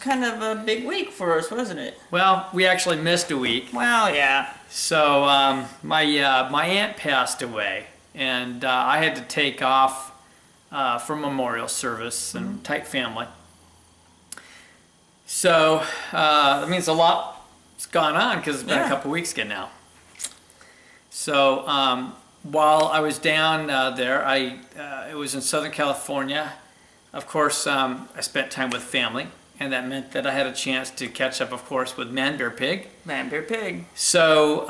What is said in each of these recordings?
kind of a big week for us, wasn't it? Well, we actually missed a week. Well, yeah. So my aunt passed away, and I had to take off for memorial service and tight family. So that means a lot's gone on because it's been a couple weeks ago now. So while I was down there, it was in Southern California. Of course, I spent time with family, and that meant that I had a chance to catch up, of course, with Man Bear Pig. Man Bear Pig. So,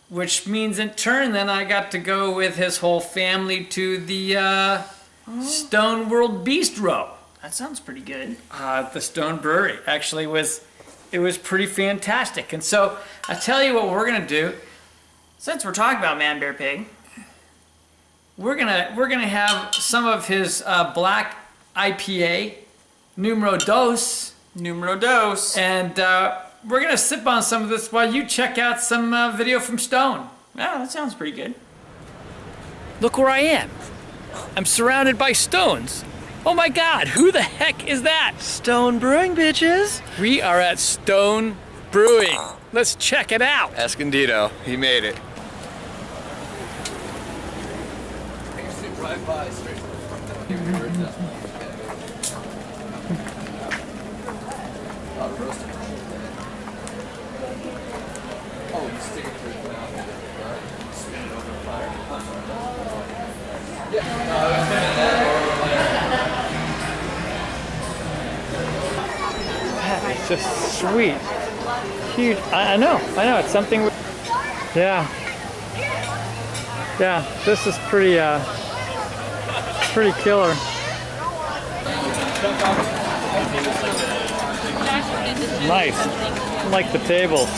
which means in turn, then I got to go with his whole family to the Stone World Bistro. That sounds pretty good. The Stone Brewery actually was pretty fantastic. And so I tell you what we're gonna do. Since we're talking about Man Bear Pig, We're gonna have some of his black IPA, Numero Dos. Numero Dos. And we're gonna sip on some of this while you check out some video from Stone. Yeah, that sounds pretty good. Look where I am. I'm surrounded by stones. Oh my God, who the heck is that? Stone Brewing, bitches. We are at Stone Brewing. Let's check it out. Escondido, he made it. It's just sweet, huge. I know. It's something. Yeah. This is pretty killer. Nice. I like the tables.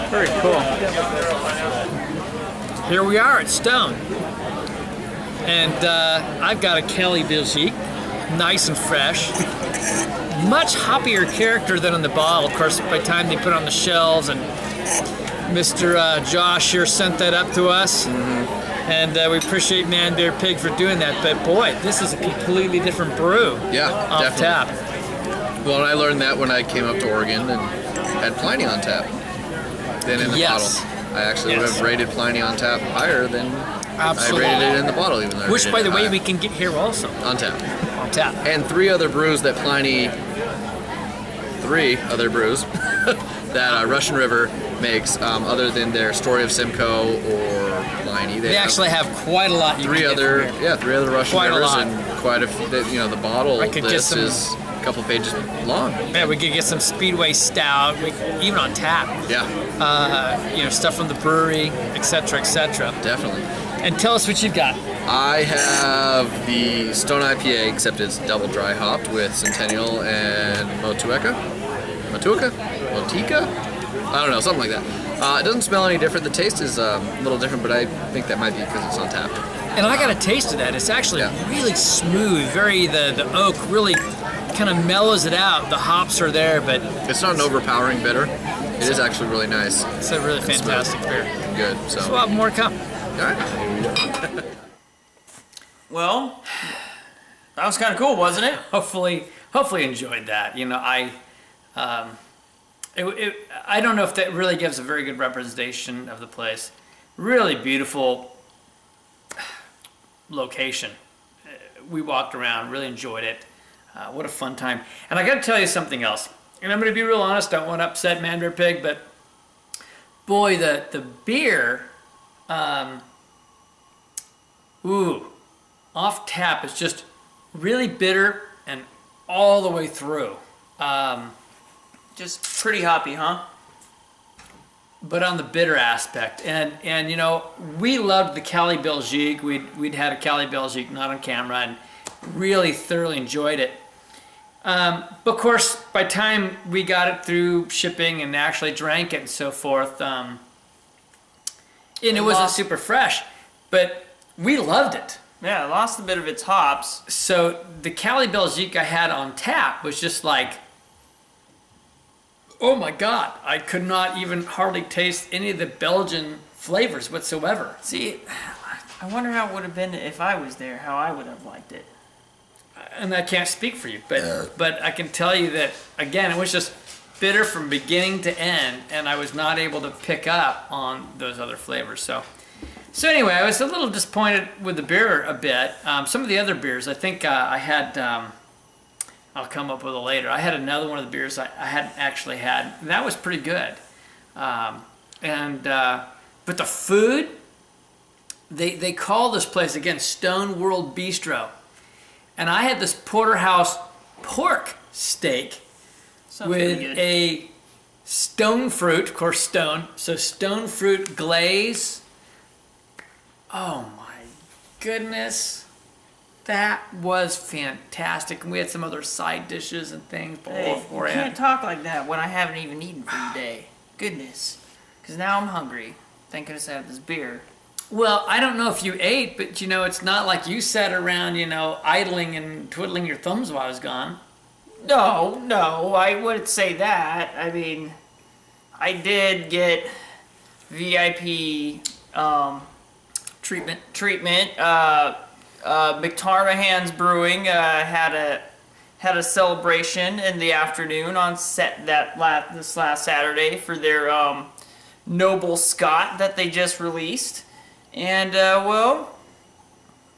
Very cool. Here we are at Stone. And I've got a Kelly Belgique, nice and fresh. Much hoppier character than on the bottle. Of course, by the time they put it on the shelves, and Mr. Josh here sent that up to us. And we appreciate Man Bear Pig for doing that. But boy, this is a completely different brew. Yeah, off definitely. tap. Well, and I learned that when I came up to Oregon and had Pliny on tap than in the bottle. I actually would have rated Pliny on tap higher than Absolutely. I rated it in the bottle, even though I Which, rated by it the way, high. we can get here also. On tap. On tap. And three other brews that Russian River makes, other than their Story of Simcoe or Pliny. They actually have quite a lot. Three other Russian Quite a Rivers lot. and quite a few. The bottle I could get list some- is a couple pages long. Yeah, we could get some Speedway Stout, even on tap. Yeah. Stuff from the brewery, etc., etc. Definitely. And tell us what you've got. I have the Stone IPA, except it's double dry hopped with Centennial and Motueka? I don't know, something like that. It doesn't smell any different. The taste is a little different, but I think that might be because it's on tap. And I got a taste of that. It's actually really smooth. The oak really kind of mellows it out. The hops are there, but it's not an overpowering bitter. It is actually really nice. It's a really fantastic beer. Good. So we'll have more to come. All right. Well, that was kind of cool, wasn't it? Hopefully enjoyed that. I don't know if that really gives a very good representation of the place. Really beautiful location. We walked around, really enjoyed it. What a fun time. And I got to tell you something else. And I'm going to be real honest, don't want to upset Man Bear Pig, but boy, the beer, off tap is just really bitter and all the way through. Just pretty hoppy, huh? But on the bitter aspect, and we loved the Cali Belgique. We'd had a Cali Belgique, not on camera, and really thoroughly enjoyed it. But of course, by the time we got it through shipping and actually drank it and so forth, and it wasn't super fresh, but we loved it. Yeah, it lost a bit of its hops. So the Cali Belgique I had on tap was just like, oh my God, I could not even hardly taste any of the Belgian flavors whatsoever. See, I wonder how it would have been if I was there, how I would have liked it. And I can't speak for you, but I can tell you that, again, it was just bitter from beginning to end, and I was not able to pick up on those other flavors. So anyway, I was a little disappointed with the beer a bit. Some of the other beers, I think I had, I'll come up with it later. I had another one of the beers I hadn't actually had, and that was pretty good. But the food, they call this place, again, Stone World Bistro. And I had this porterhouse pork steak with a stone fruit, of course stone, so stone fruit glaze. Oh my goodness. That was fantastic. And we had some other side dishes and things Hey, you beforehand. can't talk like that when I haven't even eaten for the day. Goodness. Because now I'm hungry. Thank goodness I have this beer. Well, I don't know if you ate, but it's not like you sat around, idling and twiddling your thumbs while I was gone. No, I wouldn't say that. I mean, I did get VIP Treatment. McTarnahan's Brewing had a celebration in the afternoon on set this last Saturday for their Noble Scott that they just released. And,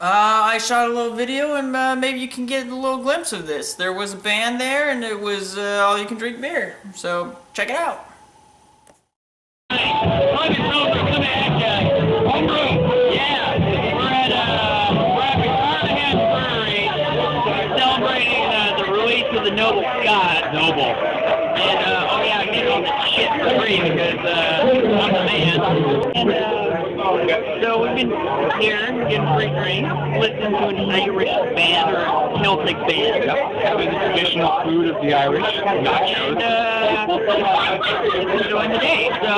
I shot a little video, and maybe you can get a little glimpse of this. There was a band there, and it was all-you-can-drink beer. So, check it out. Homebrew, yeah. We're at McTarnahan's Brewery celebrating the release of the Noble Scott. Noble. And, I'm getting all this shit for free because I'm the man. And, so we've been here getting free drinks, listening to an Irish band or Celtic band. Having the traditional food of the Irish, nachos. And enjoying the day. So,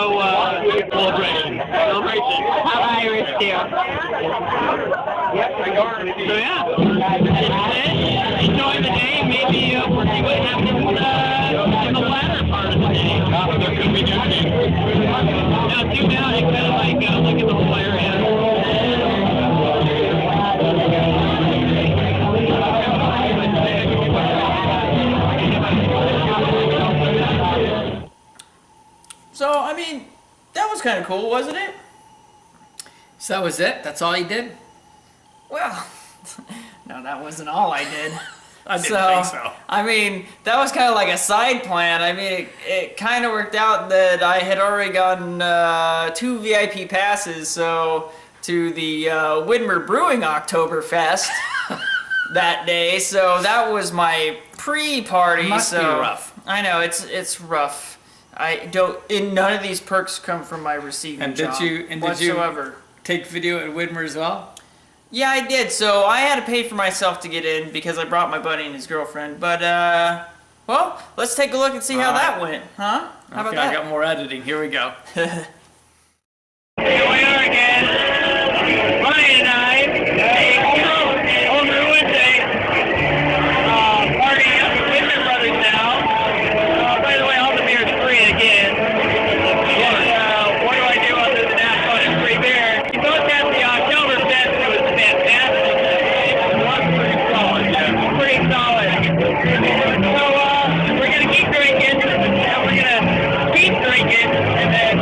celebration. How Irish there. So yeah, enjoying the day. Maybe we'll see what happens in the latter part of the day. There could be new things. Now zoom out and kind of like look at the whole area. So, I mean, that was kind of cool, wasn't it? So that was it? That's all you did? Well, no, that wasn't all I did. I didn't think so. I mean, that was kind of like a side plan. I mean, it kind of worked out that I had already gotten 2 VIP passes, so to the Widmer Brewing Oktoberfest that day. So that was my pre-party. Must be rough. I know it's rough. None of these perks come from my receiving job whatsoever. Take video at Widmer as well? Yeah, I did. So I had to pay for myself to get in because I brought my buddy and his girlfriend. But, well, let's take a look and see how that went, huh? How about that? I got more editing. Here we go. Here we are again. Ryan and I, Homebrew Wednesday, partying up with Widmer Brothers now. By the way, all the beer is free again. And, what do I do other than ask for a free beer? We both had the Oktoberfest. It was fantastic. It was pretty solid, yeah. Pretty solid. So, we're going to keep drinking, and we're going to keep drinking, and then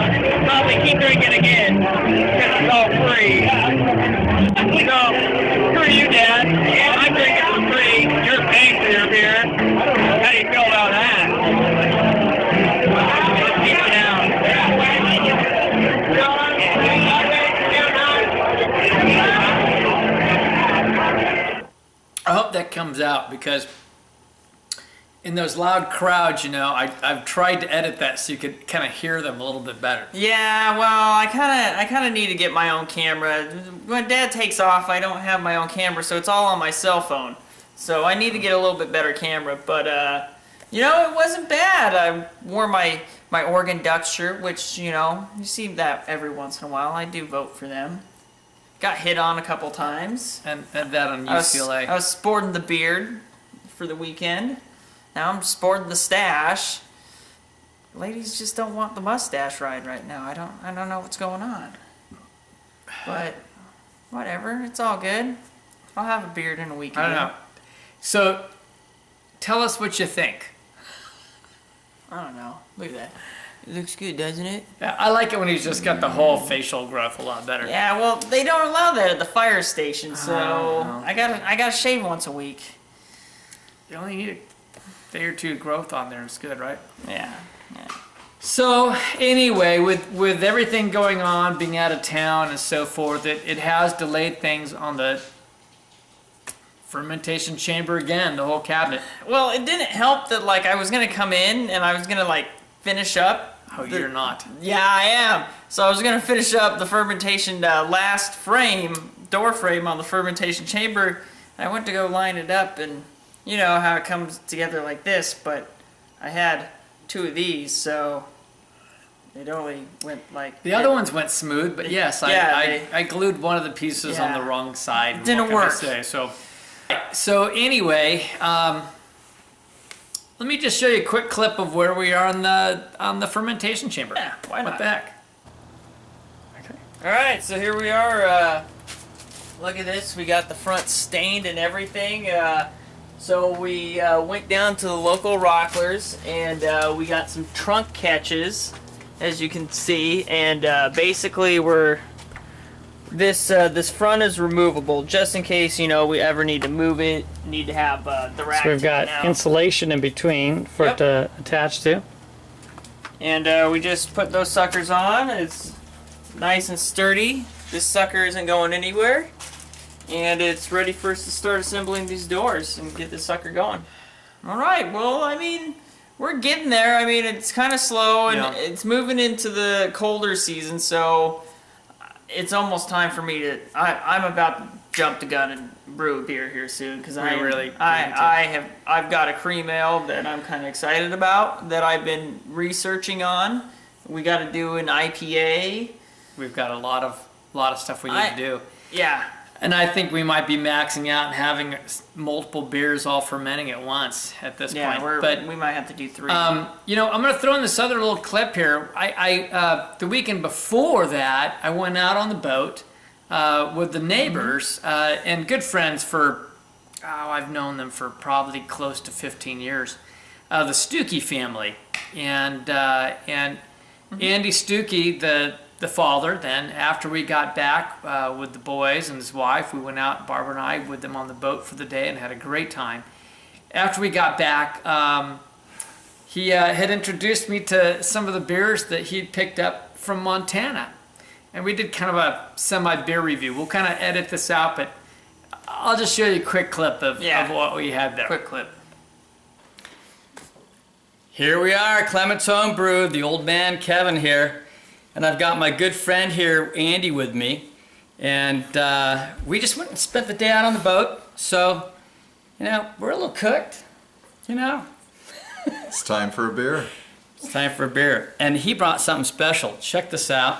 probably keep drinking again, because it's all free. So, screw you, Dad. I'm drinking for free. You're paying for your beer. How do you feel about that? Keep it down. I hope that comes out because in those loud crowds, I've tried to edit that so you could kind of hear them a little bit better. Yeah, well, I kind of need to get my own camera. When Dad takes off, I don't have my own camera, so it's all on my cell phone. So I need to get a little bit better camera, but it wasn't bad. I wore my Oregon Ducks shirt, which you see that every once in a while. I do vote for them. Got hit on a couple times. And that on UCLA. I was sporting the beard for the weekend. Now I'm sporting the stash. Ladies just don't want the mustache ride right now. I don't know what's going on. But Whatever, it's all good. I'll have a beard in a week. I don't again. know. So, tell us what you think. I don't know. Look at that. It looks good, doesn't it? Yeah, I like it when he's just got the whole facial growth a lot better. Yeah, well, they don't allow that at the fire station, so Oh. I gotta shave once a week. You only need a day or two of growth on there. It's good, right? Yeah. So anyway, with everything going on, being out of town and so forth, it has delayed things on the fermentation chamber again, the whole cabinet. Well, it didn't help that like I was gonna come in and I was gonna like finish up. Oh, you're not. Yeah, I am. So I was gonna finish up the fermentation last door frame on the fermentation chamber. And I went to go line it up, and you know how it comes together like this, but I had 2 of these, so it only went like The other ones went smooth, but yes, Yeah, I glued one of the pieces on Yeah. the wrong side. It didn't What work. can I say? So anyway, let me just show you a quick clip of where we are on the fermentation chamber. Yeah, why What not? the heck? Okay. All right, so here we are. Look at this. We got the front stained and everything. So we went down to the local Rocklers, and we got some trunk catches, as you can see. And basically, this front is removable, just in case we ever need to move it. Need to have the rack. So we've got taken out. insulation in between for Yep. it to attach to. And we just put those suckers on. It's nice and sturdy. This sucker isn't going anywhere. And it's ready for us to start assembling these doors and get this sucker going. Alright, well, I mean, we're getting there. I mean, it's kind of slow, and Yeah. it's moving into the colder season, so it's almost time for me to... I'm about to jump the gun and brew a beer here soon, because I've got a cream ale that I'm kind of excited about, that I've been researching on. We got to do an IPA. We've got a lot of stuff we need to do. Yeah. And I think we might be maxing out and having multiple beers all fermenting at once at this Yeah, point. we might have to do 3. I'm going to throw in this other little clip here. The weekend before that, I went out on the boat with the neighbors and good friends for, I've known them for probably close to 15 years. The Stukey family. And Andy Stukey, the father, then after we got back with the boys and his wife, we went out, Barbara and I, with them on the boat for the day and had a great time. After we got back, he had introduced me to some of the beers that he'd picked up from Montana. And we did kind of a semi-beer review. We'll kind of edit this out, but I'll just show you a quick clip of what we had there. Quick clip. Here we are, Clement's Homebrew, the old man Kevin here. And I've got my good friend here, Andy, with me. And we just went and spent the day out on the boat. So, we're a little cooked, It's time for a beer. It's time for a beer. And he brought something special. Check this out.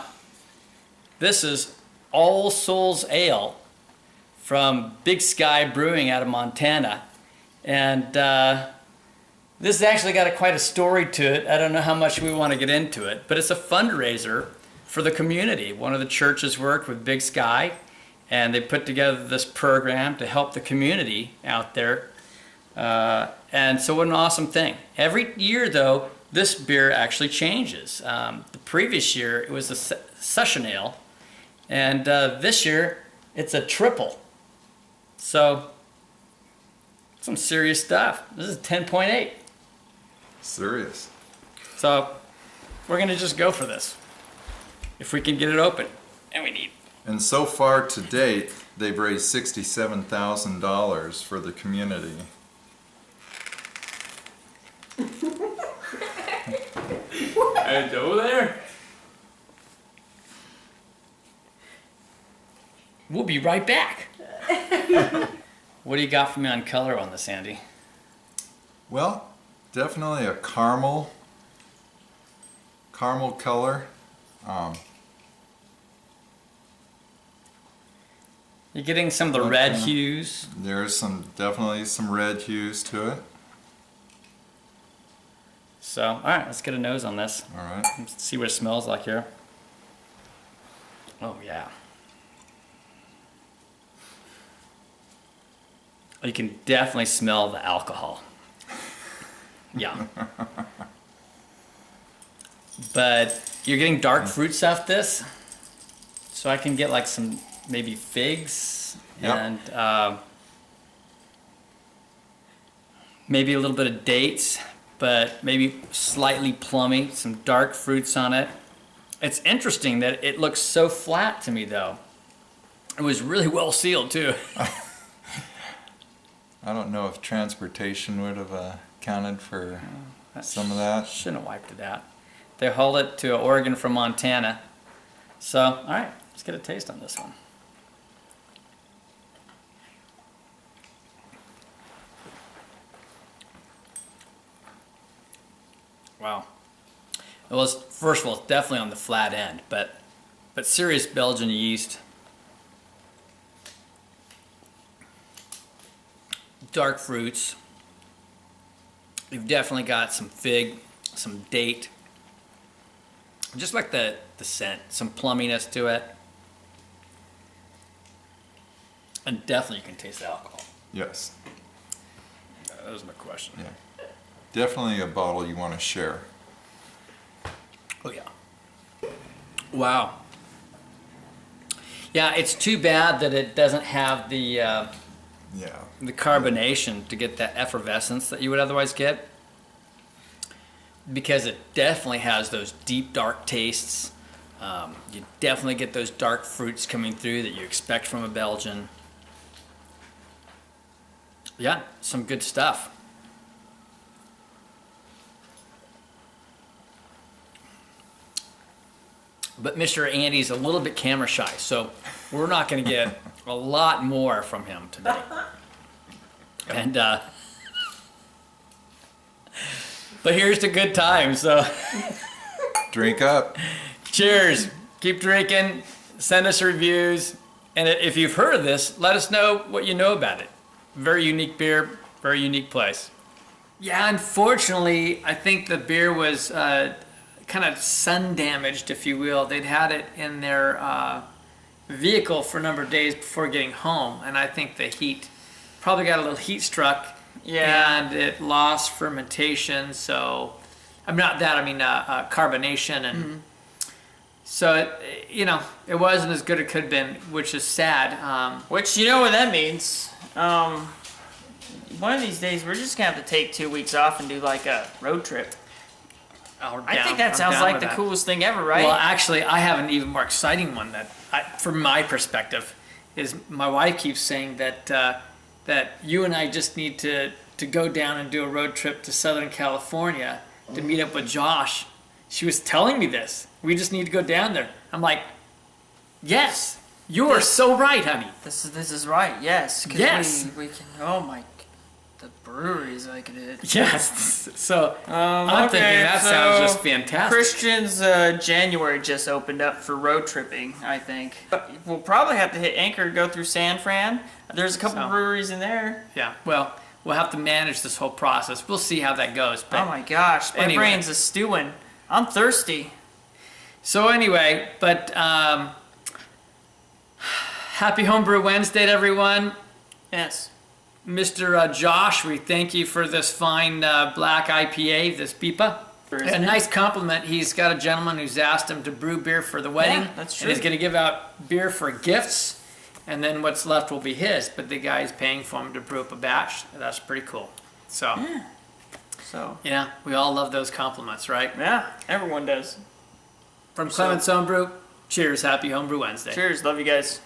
This is All Souls Ale from Big Sky Brewing out of Montana. And this has actually got quite a story to it. I don't know how much we want to get into it, but it's a fundraiser for the community. One of the churches worked with Big Sky, and they put together this program to help the community out there. And so what an awesome thing. Every year, though, this beer actually changes. The previous year, it was a session ale, and this year, it's a triple. So, some serious stuff. This is 10.8. Serious. So we're going to just go for this. If we can get it open. And we need. And so far to date, they've raised $67,000 for the community. Hello there. We'll be right back. What do you got for me on color on this, Andy? Well, definitely a caramel color. You're getting some of the red hues. There's definitely some red hues to it. So, all right, let's get a nose on this. All right. Let's see what it smells like here. Oh, yeah. You can definitely smell the alcohol. Yeah. But you're getting dark fruits off this. So I can get like some maybe figs and maybe a little bit of dates, but maybe slightly plummy, some dark fruits on it. It's interesting that it looks so flat to me though. It was really well sealed too. I don't know if transportation would have accounted for some of that. Shouldn't have wiped it out. They hauled it to Oregon from Montana. So, all right, let's get a taste on this one. Wow. It was, first of all, it's definitely on the flat end, but serious Belgian yeast. Dark fruits. You've definitely got some fig, some date. Just like the scent, some plumminess to it. And definitely you can taste the alcohol. Yes. That was my question. Yeah. Definitely a bottle you want to share. Oh yeah. Wow. Yeah, it's too bad that it doesn't have the carbonation to get that effervescence that you would otherwise get, because it definitely has those deep dark tastes. You definitely get those dark fruits coming through that you expect from a Belgian. Yeah, some good stuff. But Mr. Andy's a little bit camera shy, so we're not going to get a lot more from him today. And but here's the good time, so Drink up. cheers. Keep drinking. Send us reviews. And if you've heard of this, let us know what you know about it. Very unique beer, very unique place. Yeah, unfortunately, I think the beer was kind of sun damaged, if you will. They'd had it in their vehicle for a number of days before getting home, and I think the heat probably got a little heat struck. Yeah. And it lost fermentation, so I mean carbonation, and so it wasn't as good as it could have been, which is sad. Which, you know what that means? One of these days we're just gonna have to take 2 weeks off and do like a road trip. I think that sounds like the coolest thing ever, right? Well, actually, I have an even more exciting one that, from my perspective, is my wife keeps saying that that you and I just need to go down and do a road trip to Southern California to meet up with Josh. She was telling me this. We just need to go down there. I'm like, yes, you are so right, honey. This is right. Yes. 'Cause Yes. We can. Oh my. The breweries I could hit. Yes. So I'm thinking that sounds just fantastic. Christian's January just opened up for road tripping, I think. We'll probably have to hit Anchor to go through San Fran. There's a couple breweries in there. Yeah. Well, we'll have to manage this whole process. We'll see how that goes. But Oh my gosh, my anyway. brain's a stewing. I'm thirsty. So anyway, but happy Homebrew Wednesday to everyone. Yes. Mr. Josh, we thank you for this fine black IPA, this Pipa. A nice compliment. He's got a gentleman who's asked him to brew beer for the wedding. Yeah, that's true. And he's going to give out beer for gifts, and then what's left will be his. But the guy's paying for him to brew up a batch. That's pretty cool. So, So. yeah, we all love those compliments, right? Yeah, everyone does. From Clements Homebrew, cheers. Happy Homebrew Wednesday. Cheers. Love you guys.